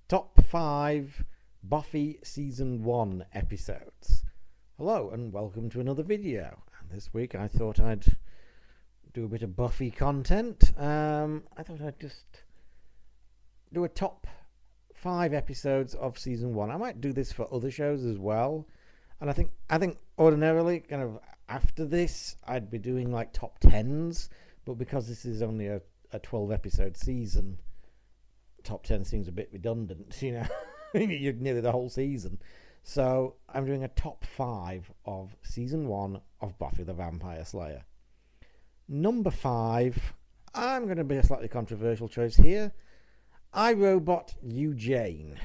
Top 5 Buffy Season 1 episodes. Hello and welcome to another video. And this week I thought I'd do a bit of Buffy content. I thought I'd just do a top 5 episodes of Season 1. I might do this for other shows as well. And I think ordinarily, kind of after this, I'd be doing like top 10s. But because this is only a 12 episode season, top 10 seems a bit redundant, you know. You're nearly the whole season. So I'm doing a top 5 of season 1 of Buffy the Vampire Slayer. Number 5, I'm going to be a slightly controversial choice here. I, Robot, You, Jane.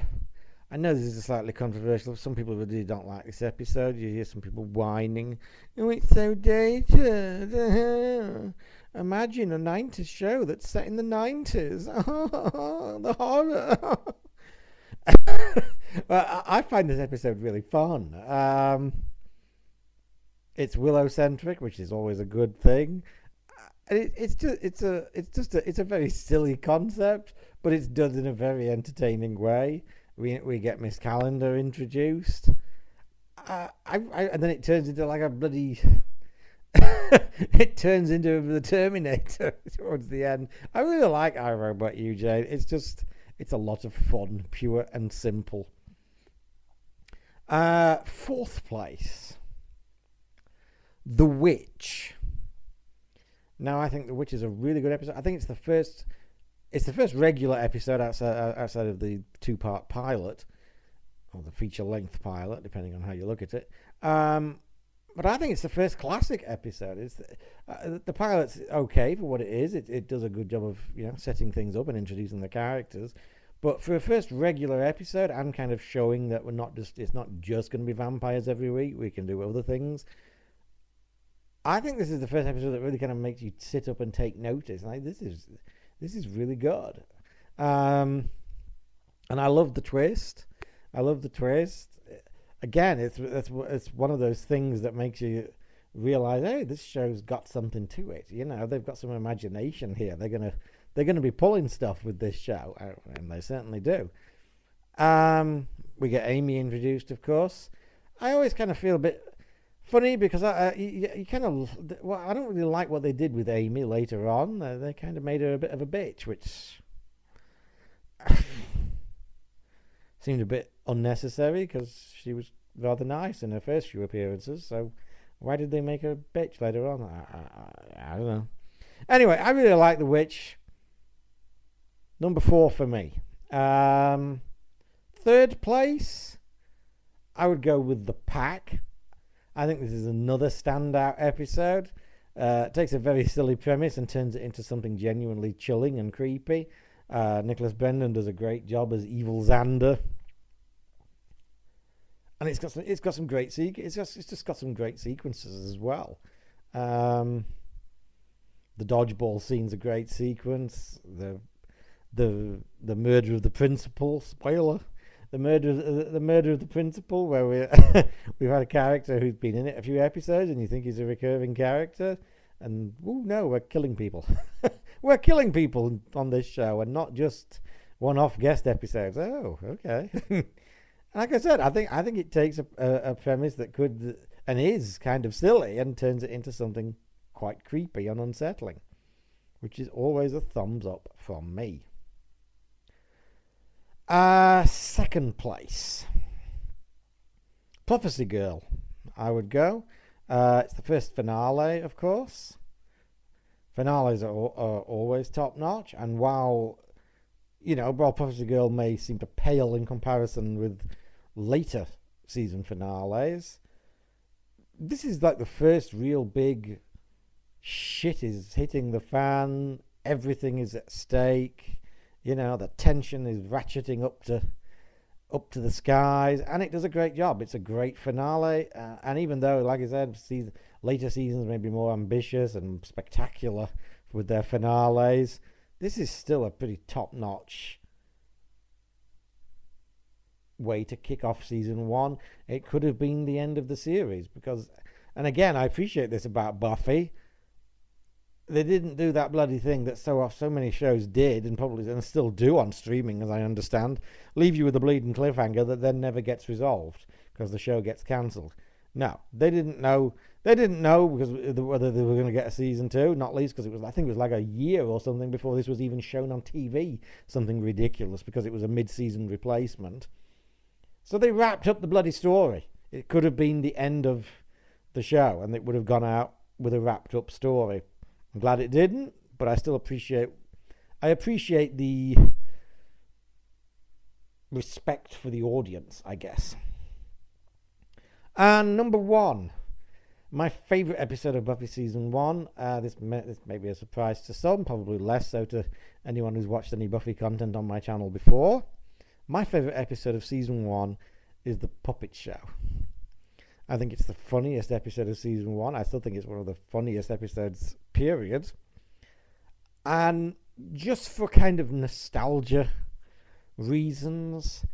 I know this is slightly controversial. Some people really don't like this episode. You hear some people whining, "Oh, it's so dated." Imagine a 90s show that's set in the 90s. The horror. Well, I find this episode really fun. It's Willow-centric, which is always a good thing. It's a very silly concept, but it's done in a very entertaining way. We get Miss Calendar introduced. And then it turns into like a bloody... it turns into the Terminator towards the end. I really like I, Robot, You, Jane. It's a lot of fun, pure and simple. 4th place, The Witch. Now, I think The Witch is a really good episode. I think it's the first regular episode outside of the 2-part pilot, or the feature-length pilot, depending on how you look at it. But I think it's the first classic episode. It's the pilot's okay for what it is. It does a good job of setting things up and introducing the characters. But for a first regular episode and kind of showing that it's not just going to be vampires every week. We can do other things. I think this is the first episode that really kind of makes you sit up and take notice. Like this is really good. And I love the twist. Again, it's one of those things that makes you realize, hey, this show's got something to it. They've got some imagination here. They're gonna be pulling stuff with this show, and they certainly do. We get Amy introduced, of course. I always kind of feel a bit funny because you kind of, well, I don't really like what they did with Amy later on. They kind of made her a bit of a bitch, which seemed a bit unnecessary because she was rather nice in her first few appearances. So why did they make her a bitch later on? I don't know. Anyway, I really like The Witch. Number 4 for me. 3rd place, I would go with The Pack. I think this is another standout episode. It takes a very silly premise and turns it into something genuinely chilling and creepy. Nicholas Brendan does a great job as Evil Xander, and it's got some great it's just got some great sequences as well. The dodgeball scene's a great sequence. The murder of the principal, spoiler. The murder of the principal, where we've had a character who's been in it a few episodes, and you think he's a recurring character, and no, we're killing people. We're killing people on this show, and not just one-off guest episodes. Oh, okay. Like I said, I think it takes a premise that could and is kind of silly and turns it into something quite creepy and unsettling, which is always a thumbs up from me. 2nd place, Prophecy Girl. I would go. It's the first finale, of course. Finales are always top notch, and while Prophecy Girl may seem to pale in comparison with later season finales, this is like the first real big shit is hitting the fan. Everything is at stake. The tension is ratcheting up to the skies, and it does a great job. It's a great finale, and even though, like I said, later seasons may be more ambitious and spectacular with their finales, this is still a pretty top-notch way to kick off season 1. It could have been the end of the series because, and again, I appreciate this about Buffy. they didn't do that bloody thing that so many shows did, and probably and still do on streaming, as I understand. Leave you with a bleeding cliffhanger that then never gets resolved because the show gets cancelled. No, they didn't know. They didn't know because whether they were going to get a season 2, not least because I think it was like a year or something before this was even shown on TV. Something ridiculous because it was a mid-season replacement. So they wrapped up the bloody story. It could have been the end of the show, and it would have gone out with a wrapped up story. I'm glad it didn't, but I still appreciate the respect for the audience, I guess. And number 1, my favourite episode of Buffy Season 1. This may be a surprise to some, probably less so to anyone who's watched any Buffy content on my channel before. My favourite episode of Season 1 is The Puppet Show. I think it's the funniest episode of Season 1. I still think it's one of the funniest episodes, period. And just for kind of nostalgia reasons,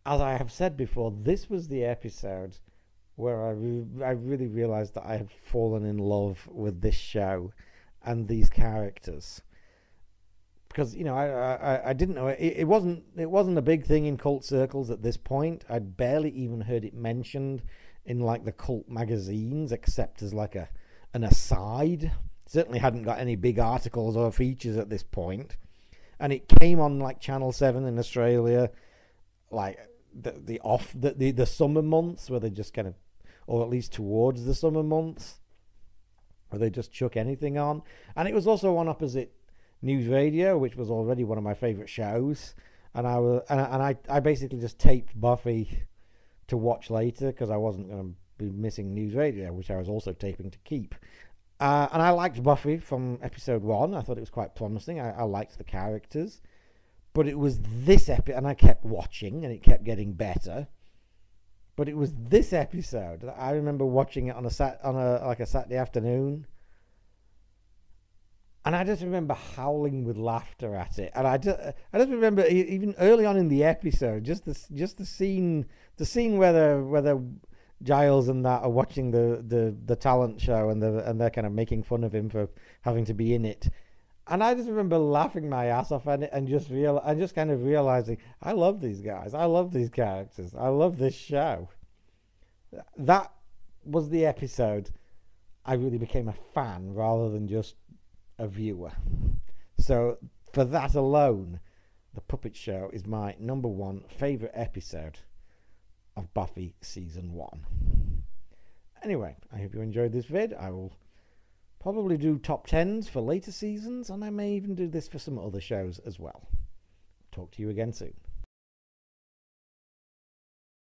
as I have said before, this was the episode where I really realised that I had fallen in love with this show and these characters. Because, you know, I didn't know it wasn't a big thing in cult circles at this point. I'd barely even heard it mentioned in like the cult magazines, except as like an aside. Certainly hadn't got any big articles or features at this point. And it came on like Channel 7 in Australia, like the summer months, where they just kind of, or at least towards the summer months, where they just chuck anything on. And it was also on opposite News Radio, which was already one of my favourite shows, and I basically just taped Buffy to watch later because I wasn't going to be missing News Radio, which I was also taping to keep. And I liked Buffy from episode 1. I thought it was quite promising. I liked the characters, but it was this episode, and I kept watching, and it kept getting better. But it was this episode that I remember watching it on a Saturday afternoon. And I just remember howling with laughter at it. And I just remember even early on in the episode, just the scene where Giles and that are watching the talent show, and they're kind of making fun of him for having to be in it. And I just remember laughing my ass off at it, and just kind of realizing I love these guys, I love these characters, I love this show. That was the episode I really became a fan rather than just a viewer. So for that alone, The Puppet Show is my number 1 favourite episode of Buffy Season 1. Anyway, I hope you enjoyed this vid. I will probably do top 10s for later seasons, and I may even do this for some other shows as well. Talk to you again soon.